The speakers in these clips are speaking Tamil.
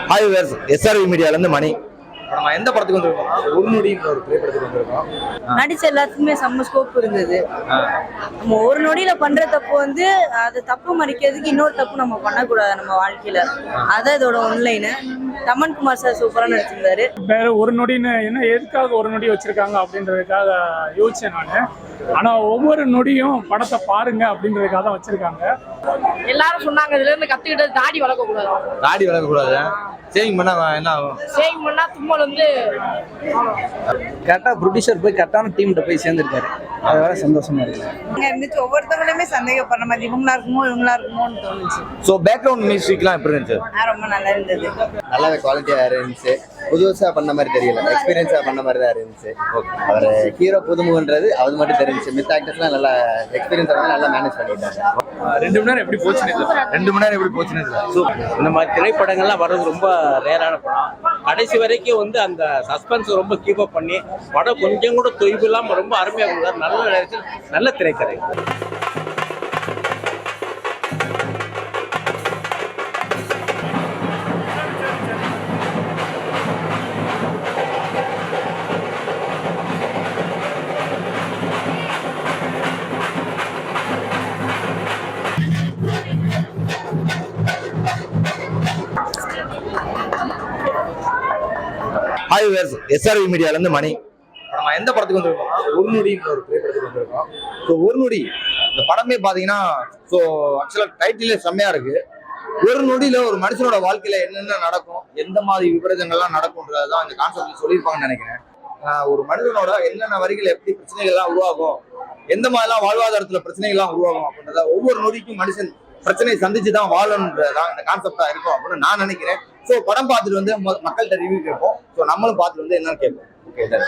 ஹாய் வியூவர்ஸ், எஸ்ஆர்வி மீடியால இருந்து மணி. நம்ம எந்த படத்துக்கு வந்திருக்கோம்? ஒரு நொடின்ற ஒரு திரைப்படத்துக்கு வந்திருக்கோம். நடிச்ச எல்லாத்துக்குமே செம்ம ஸ்கோப் இருந்தது. நம்ம ஒரு நொடியில பண்ற தப்பு வந்து அது தப்பு மறைக்கிறதுக்கு இன்னொரு தப்பு நம்ம பண்ணக்கூடாது நம்ம வாழ்க்கையில. அதான் இதோட ஒன்லைனு. தமன்குமார் சார் சூப்பரா நடிச்சிருந்தாரு. வேற ஒரு நொடின்னு என்ன எதுக்காக ஒரு நொடி வச்சிருக்காங்க அப்படின்றதுக்காக யோசிச்சேன் நான். ஆனா ஒவ்வொரு நொடியும் படத்தை பாருங்க அப்படின்றதுக்காக தான் வச்சிருக்காங்க. எல்லாரும் சொன்னாங்க இதுல இருந்து கத்துக்கிட்டு தாடி வளர்க்க கூடாது. தாடி வளர்க்க கூடாது. சேவிங் பண்ணா என்ன ஆகும்? சேவிங் பண்ணா தும்மல் வந்து கரெக்டாக ப்ரொடியூசர் போய் கரெக்டான டீம்கிட்ட போய் சேர்ந்துருக்காரு. அது வேற சந்தோஷமா இருக்கு. இருந்துச்சு ஒவ்வொருத்தவங்களுமே சந்தேகப்படுற மாதிரி இவங்களா இருக்குமோன்னு தோணுச்சு. ஸோ பேக்ரவுண்ட் மியூசிக்லாம் எப்படி இருந்துச்சு? ரொம்ப நல்லா இருந்தது. நல்லாவே குவாலிட்டியாக இருந்துச்சு. புதுசாக பண்ண மாதிரி தெரியல, எக்ஸ்பீரியன்ஸாக பண்ண மாதிரி தான் இருந்துச்சு. அவர் ஹீரோ புதுமுகன்றது அது மட்டும் தெரிஞ்சிச்சு. மித்த ஆக்டர்ஸ்லாம் நல்லா எக்ஸ்பீரியன்ஸாக நல்லா மேனேஜ் பண்ணிட்டாங்க. 2 மணி நேரம் எப்படி போச்சுன்னு 2 மணி நேரம் எப்படி போச்சுன்னு இந்த மாதிரி திரைப்படங்கள்லாம் வர்றது ரொம்ப ரேரான படம். கடைசி வரைக்கும் வந்து அந்த சஸ்பென்ஸ் ரொம்ப கீப் அப் பண்ணி படம் கொஞ்சம் கூட தொய்வு இல்லாமல் ரொம்ப அருமையாக கொடுத்தாரு. நல்ல நேரத்தில் நல்ல திரைக்கதை. ஹாய் வியூவர்ஸ், எஸ்ஆர்வி மீடியால இருந்து மணி. நம்ம எந்த படத்துக்கு வந்திருக்கோம்? ஒரு நொடின்ற ஒரு திரைப்படத்துக்கு வந்திருக்கோம். ஸோ ஒரு நொடி இந்த படமே பாத்தீங்கன்னா, ஸோ ஆக்சுவலா டைட்டிலே செம்மையா இருக்கு. ஒரு நொடியில ஒரு மனுஷனோட வாழ்க்கையில என்னென்ன நடக்கும், எந்த மாதிரி விபரீதங்கள்லாம் நடக்கும்ன்றதான் இந்த கான்செப்ட்ல சொல்லியிருப்பாங்கன்னு நினைக்கிறேன். ஒரு மனிதனோட என்னென்ன வரிகள் எப்படி பிரச்சனைகள்லாம் உருவாகும், எந்த மாதிரிலாம் வாழ்வாதாரத்துல பிரச்சனைகள்லாம் உருவாகும் அப்படின்றத ஒவ்வொரு நொடிக்கும் மனுஷன் பிரச்சனையை சந்திச்சுதான் வாழணுன்றதான் இந்த கான்செப்டா இருக்கும் அப்படின்னு நான் நினைக்கிறேன். ஸோ படம் பார்த்துட்டு வந்து மக்கள்கிட்ட ரிவ்யூ கேட்போம். ஸோ நம்மளும் பார்த்துட்டு வந்து என்னன்னு கேட்போம். Okay sir.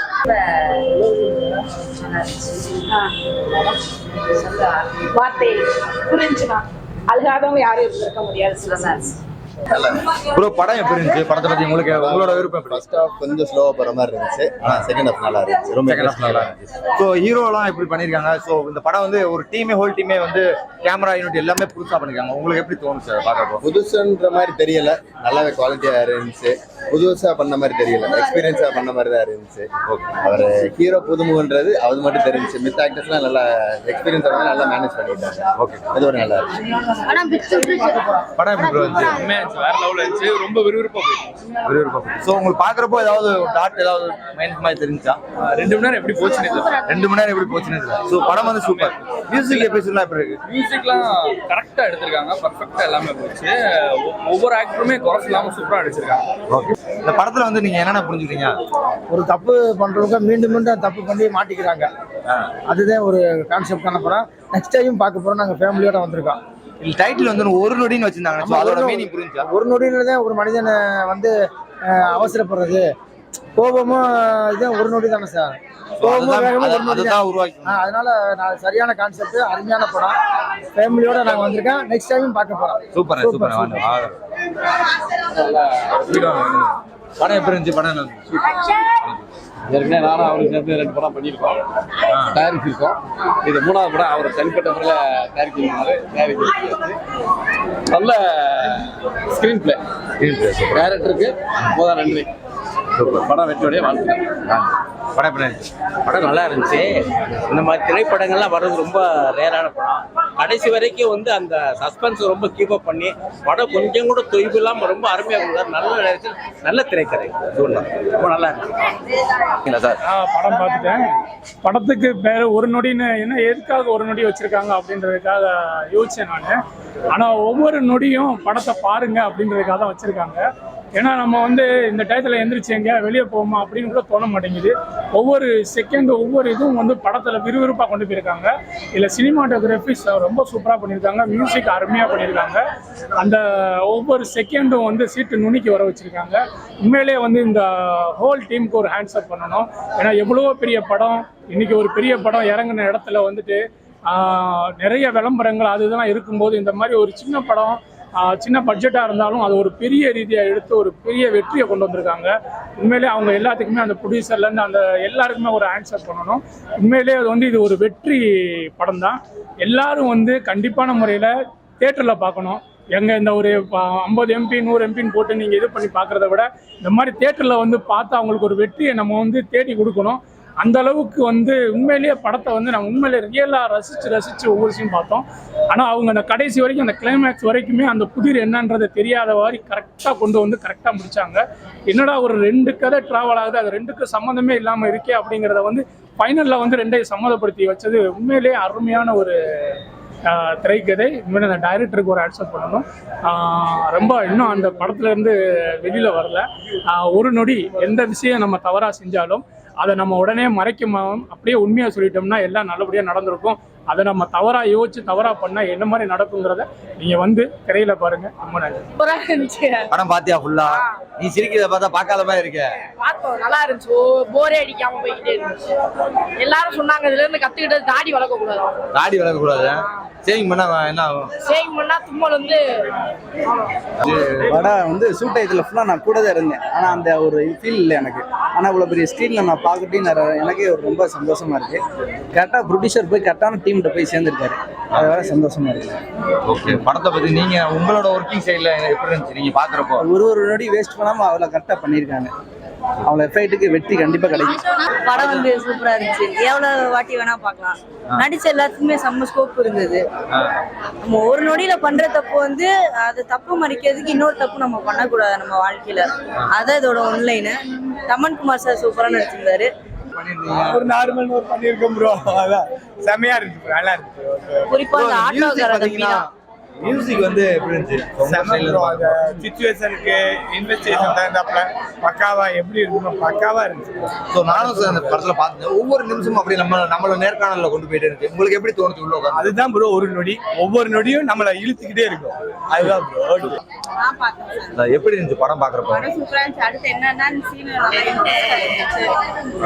வார்த்தை புரிஞ்சுமா அழுகாதவங்க யாரும் இருக்க முடியாது. ப்ரோ, படம் எப்படி இருந்துச்சு? படத்தை பத்தி உங்களோட விருப்பம் எப்படி? ஃபர்ஸ்ட் ஹாஃப் கொஞ்சம் ஸ்லோவாக போகிற மாதிரி இருந்துச்சு. ஆனால் செகண்ட் ஹாஃப் நல்லா இருந்துச்சு. ரொம்ப செகண்ட் ஹாஃப் நல்லா இருந்துச்சு. ஸோ ஹீரோலாம் எப்படி பண்ணியிருக்காங்க? ஸோ இந்த படம் வந்து ஒரு ஹோல் டீமே வந்து கேமரா யூனிட் எல்லாமே புதுசாக பண்ணிருக்காங்க. உங்களுக்கு எப்படி தோணுச்சு அதை பார்க்குறப்போ? புதுசுன்ற மாதிரி தெரியல, நல்லாவே குவாலிட்டியாக இருந்துச்சு. புதுசாக பண்ண மாதிரி தெரியல, எக்ஸ்பீரியன்ஸாக பண்ண மாதிரி தான் இருந்துச்சு. அவர் ஹீரோ புதுமுகன்றது அது மட்டும் தெரிஞ்சிச்சு. மித்த ஆக்டர்ஸ்லாம் நல்லா எக்ஸ்பீரியன்ஸாக நல்லா மேனேஜ் பண்ணிட்டாங்க. ஓகே, அது ஒரு நல்லா இருக்கு. படம் எப்படி இருந்துச்சு? வேற லெவல்ல இருந்துச்சு. ரொம்ப விறுவிறுப்பா போயிடுச்சு. ஸோ உங்களுக்கு பார்க்குறப்போ ஏதாவது டாட் ஏதாவது மைனஸ் மாதிரி தெரிஞ்சா? 2 மணி நேரம் எப்படி போச்சுன்னு 2 மணி நேரம் எப்படி போச்சுன்னு. ஸோ படம் வந்து சூப்பர். மியூசிக் எபிசோட்லாம் எப்படி இருக்கு? மியூசிக்லாம் கரெக்டாக எடுத்திருக்காங்க. பர்ஃபெக்டாக எல்லாமே போச்சு. ஒவ்வொரு ஆக்டருமே குறைச்சு இல்லாமல் சூப்பராக அடிச்சிருக்காங்க. ஓகே, இந்த படத்துல வந்து நீங்க என்னென்ன புரிஞ்சுக்கிறீங்க? ஒரு தப்பு பண்றவங்க மீண்டும் மீண்டும் தப்பு பண்ணி மாட்டிக்கிறாங்க. அதுதான் ஒரு கான்செப்டான படம். நெக்ஸ்ட் டைம் பார்க்க போறோம். நாங்கள் ஃபேமிலியோட வந்திருக்கோம். இந்த டைட்டில் வந்து ஒரு நொடின்னு வச்சிருந்தாங்க. ஸோ அதோட மீனிங் புரிஞ்சா? ஒரு நொடியில தான் ஒரு மனிதனை வந்து அவசரப்படுறது, கோபமும் இதான் ஒரு நொடி தானே சார். கோபமும் வேகமும் ஒரு நொடி தான் உருவாக்கி. அதனால நான் சரியான கான்செப்ட், அருமையான படம். ஃபேமிலியோட நாங்கள் வந்திருக்கேன். நெக்ஸ்ட் டைம் பார்க்க போறோம். Super super. படம் எப்படி இருந்துச்சு? படம் ஏற்கனவே நானும் அவருக்கு சேர்ந்து 2 படம் பண்ணியிருக்கோம், தயாரிச்சிருக்கோம். இது 3வது படம் அவர் தனிப்பட்ட முறையில் தயாரிக்கிறாரு. நல்ல ஸ்கிரீன் பிளே, டைரக்டருக்கு போதா நன்றி. படம் வெற்றியோடைய வாழ்த்துக்கள். படம் எப்படி இருந்துச்சு? படம் நல்லா இருந்துச்சு. இந்த மாதிரி திரைப்படங்கள்லாம் வர்றது ரொம்ப ரேரான படம். கடைசி வரைக்கும் வந்து அந்த சஸ்பென்ஸ் ரொம்ப கீப் அப் பண்ணி படம் கொஞ்சம் கூட தொய்வு இல்லாமல் ரொம்ப அருமையாக கொடுத்தாரு. நல்ல நேரத்தில் நல்ல திரைக்கதை. ரொம்ப நல்லா இருக்கு சார். படம் பார்த்துட்டேன். படத்துக்கு வேற ஒரு நொடின்னு என்ன எதுக்காக ஒரு நொடி வச்சிருக்காங்க அப்படின்றதுக்காக யோசிச்சேன் நான். ஆனா ஒவ்வொரு நொடியும் படத்தை பாருங்க அப்படின்றதுக்காக தான் வச்சிருக்காங்க. ஏன்னா நம்ம வந்து இந்த டயத்தில் எந்திரிச்சு எங்கேயா வெளியே போவோமா அப்படின்னு கூட தோண மாட்டேங்குது. ஒவ்வொரு செகண்டு ஒவ்வொரு இதுவும் வந்து படத்தில் விறுவிறுப்பாக கொண்டு போயிருக்காங்க. இல்லை சினிமாட்டோகிராஃபிஸ் ரொம்ப சூப்பராக பண்ணியிருக்காங்க. மியூசிக் அருமையாக பண்ணியிருக்காங்க. அந்த ஒவ்வொரு செகண்டும் வந்து சீட்டு நுனிக்கு வர வச்சுருக்காங்க. உண்மையிலே வந்து இந்த ஹோல் டீமுக்கு ஒரு ஹேண்ட்ஸ் அப் பண்ணணும். ஏன்னா எவ்வளவோ பெரிய படம், இன்றைக்கி ஒரு பெரிய படம் இறங்கின இடத்துல வந்துட்டு நிறைய விளம்பரங்கள் அது இதெல்லாம் இருக்கும்போது இந்த மாதிரி ஒரு சின்ன படம், சின்ன பட்ஜெட்டாக இருந்தாலும் அது ஒரு பெரிய ரீதியாக எடுத்து ஒரு பெரிய வெற்றியை கொண்டு வந்திருக்காங்க. உண்மையிலே அவங்க எல்லாத்துக்குமே அந்த ப்ரொடியூசர்லேருந்து அந்த எல்லாருக்குமே ஒரு ஆன்சர் பண்ணணும். உண்மையிலே அது வந்து இது ஒரு வெற்றி படம் தான். எல்லாரும் வந்து கண்டிப்பான முறையில் தியேட்டரில் பார்க்கணும். எங்க இந்த ஒரு 50 MP 100 எம்பின்னு போட்டு நீங்கள் இது பண்ணி பார்க்குறத விட இந்த மாதிரி தேட்டரில் வந்து பார்த்து அவங்களுக்கு ஒரு வெற்றியை நம்ம வந்து தேடி கொடுக்கணும். அந்த அளவுக்கு வந்து உண்மையிலேயே படத்தை வந்து நம்ம உண்மையிலே ரியலாக ரசித்து ஒவ்வொரு சீன் பார்த்தோம். ஆனால் அவங்க அந்த கடைசி வரைக்கும் அந்த கிளைமேக்ஸ் வரைக்குமே அந்த புதிர் என்னன்றது தெரியாத மாதிரி கரெக்டாக கொண்டு வந்து கரெக்டாக முடித்தாங்க. என்னடா ஒரு 2 கதை ட்ராவல் ஆகுது, அது 2க்கும் சம்மந்தமே இல்லாமல் இருக்கே அப்படிங்கிறத வந்து ஃபைனலில் வந்து 2ஐயும் சம்மந்தப்படுத்தி வச்சது உண்மையிலேயே அருமையான ஒரு திரைக்கதை. உண்மையிலே அந்த டைரக்டருக்கு ஒரு ஆக்செப்ட் பண்ணணும். ரொம்ப இன்னும் அந்த படத்துலேருந்து வெளியில் வரல. ஒரு நொடி எந்த விஷயம் நம்ம தவறாக செஞ்சாலும் அதை நம்ம உடனே மறைக்காம அப்படியே உண்மையாக சொல்லிட்டோம்னா எல்லாம் நல்லபடியாக நடந்திருக்கும். அதை நம்ம தவறாக யோசிச்சு தவறாக பண்ணால் என்ன மாதிரி நடக்குங்கிறத நீங்கள் வந்து திரையில பாருங்க. ரொம்ப நன்றி. படம் பாத்தியா ஃபுல்லா? நீ சிரிக்கிறத பார்த்தா பார்க்காத மாதிரி இருக்க. பார்த்தோம், நல்லா இருந்துச்சு. போரே அடிக்காம போய்கிட்டே இருந்துச்சு. எல்லாரும் சொன்னாங்க இதுல இருந்து கத்துக்கிட்டது தாடி வளர்க்க கூடாது. தாடி வளர்க்க கூடாது, சேவிங் பண்ணா என்ன ஆகும்? சேவிங் பண்ணா தும்மல் வந்து. படம் வந்து ஷூட் ஆயதுல ஃபுல்லாக நான் கூட தான் இருந்தேன். ஆனால் அந்த ஒரு ஃபீல் இல்லை எனக்கு. ஆனால் இவ்வளோ பெரிய ஸ்க்ரீனில் நான் பார்க்கட்டே எனக்கே ரொம்ப சந்தோஷமா இருக்கு. கரெக்டாக ப்ரொடியூசர் போய் கரெக்டான டீம்கிட்ட போய் சேர்ந்துருக்காரு. அதை வேற சந்தோஷமா இருக்கு. ஓகே, படத்தை பத்தி நீங்க உங்களோட ஒர்க்கிங் சைட்ல எப்படி இருந்துச்சு நீங்க பாக்குறப்போ? ஒரு நொடி வேஸ்ட் பண்ணாமல் அவ்வளோ கரெக்டாக பண்ணியிருக்காங்க. அவ்வளோ எஃபெக்ட்டுக்கு வெற்றி கண்டிப்பாக கிடைக்கும். படம் வந்து சூப்பரா இருந்துச்சு. எவ்வளவு வாட்டி வேணா பார்க்கலாம். நடிச்ச எல்லாத்துக்குமே செம்ம ஸ்கோப் இருந்தது. நம்ம ஒரு நொடியில பண்ற தப்பு வந்து அது தப்பு மறைக்கிறதுக்கு இன்னொரு தப்பு நம்ம பண்ணக்கூடாது நம்ம வாழ்க்கையில. அதான் இதோட ஒன்லைனு. தமன்குமார் சார் சூப்பரா நடிச்சிருந்தாரு. ஒரு நார்மல் ஒர்க் பண்ணியிருக்கோம் ப்ரோ. அதான் செமையா இருக்கு, நல்லா இருக்கு. குறிப்பா அந்த ஆட்டோக்கார தம்பி தான். மியூசிக் வந்து எப்படி இருந்துச்சு? சிச்சுவேஷனுக்கு இன்வெஸ்டிகேஷன் தகுந்தாப்புல பக்காவா எப்படி இருக்கணும் பக்காவா இருந்துச்சு. ஸோ நானும் அந்த படத்துல பார்த்தேன். ஒவ்வொரு நிமிஷமும் அப்படி நம்மள நேர்காணல கொண்டு போயிட்டு இருக்கு. உங்களுக்கு எப்படி தோணுச்சு உள்ள உட்கார்ந்து? அதுதான் ப்ரோ ஒரு நொடி. ஒவ்வொரு நொடியும் நம்மளை இழுத்துக்கிட்டே இருக்கும். அதுதான் ப்ரோ. எப்படி இருந்துச்சு படம் பாக்குறப்ப? படம் சூப்பரா இருந்துச்சு. அடுத்து என்னன்னா சீன் நல்லா இன்ட்ரெஸ்டா இருந்துச்சு.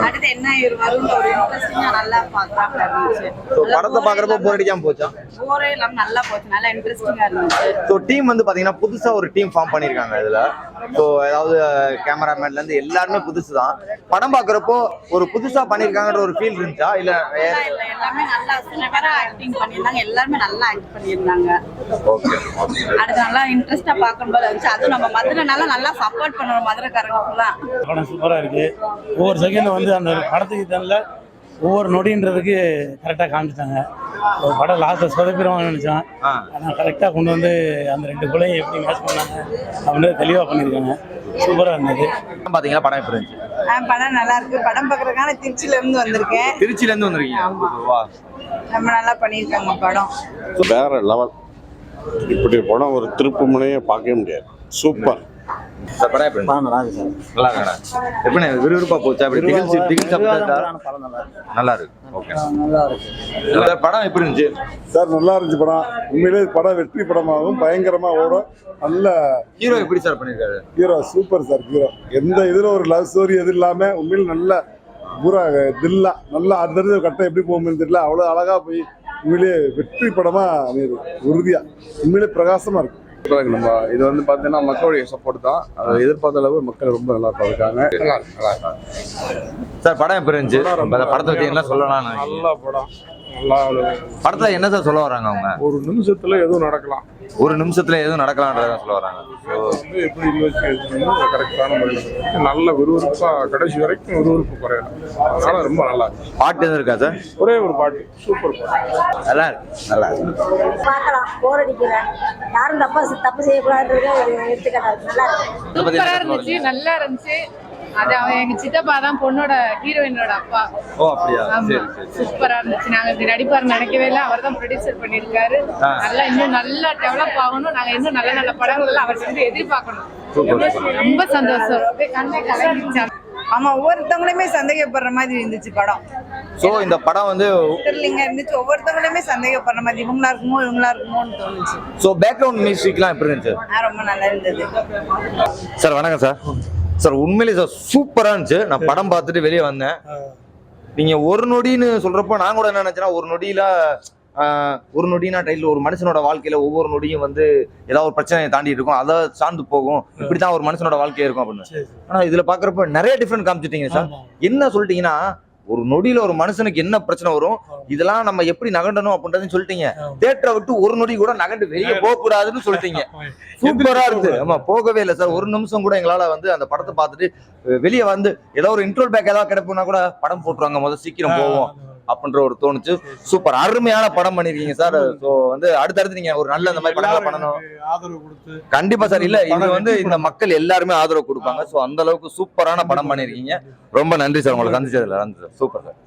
அடுத்து என்ன வரும்னு ஒரு இன்ட்ரெஸ்டிங்கா நல்லா பார்க்கறாப்ல இருந்துச்சு. ஸோ படத்தை பாக்குறப்ப போர் அடிக்காம போச்சா? போரே இல்லாம நல்லா போச்சு. நல்லா இன்ட்ரெஸ்டிங்கா இருந்துச்சு. ஸோ டீம் வந்து பாத்தீங்கன்னா புதுசா ஒரு டீம் ஃபார்ம் பண்ணிருக்காங்க இதுல. ஸோ ஏதாவது கேமராமேன்ல இருந்து எல்லாருமே புதுசு தான். படம் பாக்குறப்போ ஒரு புதுசா பண்ணிருக்காங்கன்ற ஒரு ஃபீல் இருந்துச்சா? இல்ல எல்லாமே நல்லா சிலவரா ஆக்டிங் பண்ணிருந்தாங்க. எல்லாருமே நல்லா ஆக்ட் பண்ணிருந்தாங்க. ஓகே, அடுத்து நல்லா இன்ட்ரெஸ்டா பார்க்கும்போது இருந்துச்சு. அதுவும் நம்ம மதுரைனால நல்லா சப்போர்ட் பண்ணுவோம் மதுரைக்காரங்க ஃபுல்லா. படம் சூப்பரா இருக்கு. ஒவ்வொரு செகண்ட் வந்து அந்த படத்துக்கு தரல ஒவ்வொரு நொடின்றதுக்கு கரெக்டாக காமிச்சிட்டாங்க. ஒரு படம் லாஸ்ட்டை சொதப்பிடுவாங்கன்னு நினச்சோம். ஆனால் கரெக்டாக கொண்டு வந்து அந்த 2 கோலையும் எப்படி மேட்ச் பண்ணாங்க அப்படின்றது தெளிவாக பண்ணியிருக்காங்க. சூப்பராக இருந்தது. பாத்தீங்களா படம் எப்படி இருந்துச்சு? படம் நல்லா இருக்கு. படம் பார்க்கறதுக்கான திருச்சியில இருந்து வந்திருக்கேன். திருச்சியில இருந்து வந்திருக்கீங்க? ரொம்ப நல்லா பண்ணியிருக்காங்க படம். வேற லெவல். இப்படி படம் ஒரு திருப்பு முனையை பார்க்கவே முடியாது. சூப்பர். சார் படம் எப்படி இருந்துச்சு? நல்லா இருக்கா? எப்படி விறுவிறுப்பா போச்சா? அப்படி நல்லா இருக்கு. ஓகே, நல்லா இருக்கு. படம் எப்படி இருந்துச்சு சார்? நல்லா இருந்துச்சு படம். உண்மையிலே படம் வெற்றி படமாகவும் பயங்கரமா ஓடும். நல்ல ஹீரோ எப்படி சார் பண்ணிருக்காரு? Hero super sir. ஹீரோ எந்த இதுல ஒரு லவ் ஸ்டோரி எது இல்லாம உண்மையில நல்ல பூரா தில்லா நல்லா அடுத்தது கட்டம் எப்படி போகும்னு தெரியல. அவ்வளவு அழகா போய் உண்மையிலேயே வெற்றி படமா உறுதியா உண்மையிலே பிரகாசமா இருக்கு. நம்ம இது வந்து பார்த்தீங்கன்னா மக்களுடைய சப்போர்ட் தான். அதை எதிர்பார்த்த அளவு மக்கள் ரொம்ப நல்லா பார்த்துருக்காங்க. சார் படம் எப்படி இருந்துச்சு? படத்தை பத்தி என்ன சொல்லலாம்? நல்ல படம். நல்லா படத்துல என்ன சார் சொல்ல வராங்க அவங்க? ஒரு நிமிஷத்துல எதுவும் நடக்கலாம். ஒரு நிமிஷத்துல எதுவும் நடக்கலாம்ன்றத சொல்ல வராங்க. வந்து எப்படி கரெக்டான முறையில் நல்ல விறுவிறுப்பா கடைசி வரைக்கும் விறுவிறுப்பு குறையல. அதனால ரொம்ப நல்லா இருக்கு. பாட்டு எதுவும் இருக்கா சார்? ஒரே ஒரு பாட்டு சூப்பர் பாட்டு. நல்லா இருக்கு. நல்லா இருக்கு. பார்க்கலாம். போர் அடிக்கல. யாரும் தப்பு செய்யக்கூடாதுன்றது எடுத்துக்காட்டா இருக்கு. நல்லா இருக்கு. சூப்பரா இருந்துச்சு. நல்லா இருந்துச்சு. அது அவன் எங்க சித்தப்பா தான், பொண்ணோட ஹீரோயினோட அப்பா. ஓ அப்படியா? சரி சரி. சூப்பரா இருந்துச்சு. நாங்க இப்படி நடிப்பாரு நினைக்கவே இல்லை. அவர் தான் ப்ரொடியூசர் பண்ணிருக்காரு. நல்லா இன்னும் நல்லா டெவலப் ஆகணும். நாங்க இன்னும் நல்ல நல்ல படங்கள் எல்லாம் அவர் வந்து எதிர்பார்க்கணும். ரொம்ப சந்தோஷம். கண்ணை கலங்கிச்சாங்க. ஆமா, ஒவ்வொருத்தவங்களுமே சந்தேகப்படுற மாதிரி இருந்துச்சு படம். சோ இந்த படம் வந்து த்ரில்லிங்கா இருந்துச்சு. ஒவ்வொருத்தவங்களுமே சந்தேகப்படுற மாதிரி இவங்களா இருக்குமோன்னு தோணுச்சு. சோ பேக்ரவுண்ட் மியூசிக்லாம் எப்படி இருந்துச்சு? ரொம்ப நல்லா இருந்தது. சார் வணக்கம் சார். சார் உண்மையிலே சார் சூப்பரா இருந்துச்சு. நான் படம் பார்த்துட்டு வெளியே வந்தேன். நீங்க ஒரு நொடின்னு சொல்றப்போ நான் கூட என்ன நினைச்சேன்னா ஒரு நொடினா டைட்டில் ஒரு மனுஷனோட வாழ்க்கையில ஒவ்வொரு நொடியும் வந்து ஏதாவது ஒரு பிரச்சனையை தாண்டிட்டு இருக்கும். அதை சார்ந்து போகும். இப்படித்தான் ஒரு மனுஷனோட வாழ்க்கையே இருக்கும் அப்படின்னு. ஆனா இதுல பாக்குறப்ப நிறைய டிஃபரெண்ட் காமிச்சிட்டீங்க சார். என்ன சொல்லிட்டீங்கன்னா ஒரு நொடியில ஒரு மனுஷனுக்கு என்ன பிரச்சனை வரும், இதெல்லாம் நம்ம எப்படி நகண்டணும் அப்படின்றதையும் சொல்லிட்டீங்க. தியேட்டரை விட்டு ஒரு நொடி கூட நகண்டு வெளியே போக கூடாதுன்னு சொல்லிட்டீங்க. சூப்பரா இருக்கு. ஆமா, போகவே இல்லை சார். ஒரு நிமிஷம் கூட எங்களால வந்து அந்த படத்தை பார்த்துட்டு வெளியே வந்து ஏதோ ஒரு இன்ட்ரோல் பேக் ஏதாவது கிடைப்புனா கூட படம் போட்டுருவாங்க, முதல்ல சீக்கிரம் போவோம் அப்படின்ற ஒரு தோணுச்சு. சூப்பர், அருமையான படம் பண்ணிருக்கீங்க சார். ஸோ வந்து அடுத்தடுத்து நீங்க ஒரு நல்ல இந்த மாதிரி படங்களை பண்ணணும். ஆதரவு கொடுத்து கண்டிப்பா சார். இல்ல இது வந்து இந்த மக்கள் எல்லாருமே ஆதரவு கொடுப்பாங்க. ஸோ அந்த அளவுக்கு சூப்பரான படம் பண்ணிருக்கீங்க. ரொம்ப நன்றி சார், உங்களை சந்திச்சதுல. Super sir.